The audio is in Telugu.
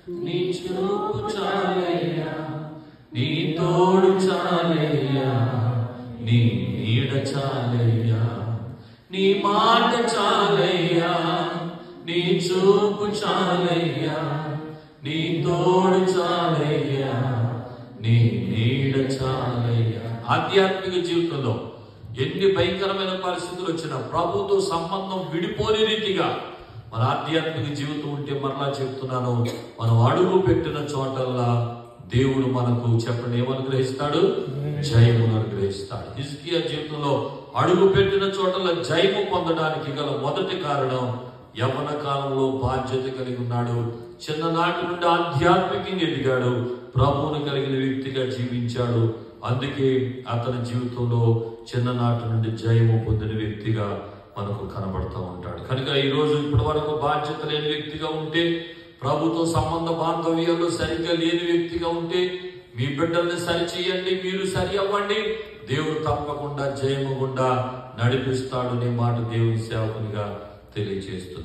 నీ చూపు చాలయ్యా, నీ తోడు చాలయ్యా, నీ నీడ చాలయ్యా, నీ మాట చాలయ్యా, నీ చూపు చాలయ్యా, నీ తోడు చాలయ్యా, నీ నీడ చాలయ్యా. ఆధ్యాత్మిక జీవితంలో ఎన్ని భయంకరమైన పరిస్థితులు వచ్చినా ప్రభుతో సంబంధం విడిపోని రీతిగా మన ఆధ్యాత్మిక జీవితం ఉంటే, మరలా చెప్తున్నాను, మనం అడుగు పెట్టిన చోటల్లా దేవుడు మనకు చెప్పండి ఏమనుగ్రహిస్తాడు? జయమును అనుగ్రహిస్తాడు. హిజ్కియా జీవితంలో అడుగు పెట్టిన చోటల జయము పొందడానికి గల మొదటి కారణం, యవ్వన కాలంలో బాధ్యత కలిగి ఉన్నాడు. చిన్ననాటి నుండి ఆధ్యాత్మికంగా ఎదిగాడు, ప్రభువును కలిగిన వ్యక్తిగా జీవించాడు. అందుకే అతని జీవితంలో చిన్ననాటి నుండి జయము పొందిన వ్యక్తిగా మనకు కనబడుతూ ఉంటాడు. కనుక ఈరోజు ఇప్పటి వరకు బాధ్యత లేని వ్యక్తిగా ఉంటే, ప్రభుతో సంబంధ బాంధవ్యాలు సరిగ్గా లేని వ్యక్తిగా ఉంటే, మీ బిడ్డల్ని సరిచేయండి, మీరు సరి అవ్వండి. దేవుడు తప్పకుండా జయము గుండా నడిపిస్తాడు అనే మాట దేవుని సేవకునిగా తెలియజేస్తున్నారు.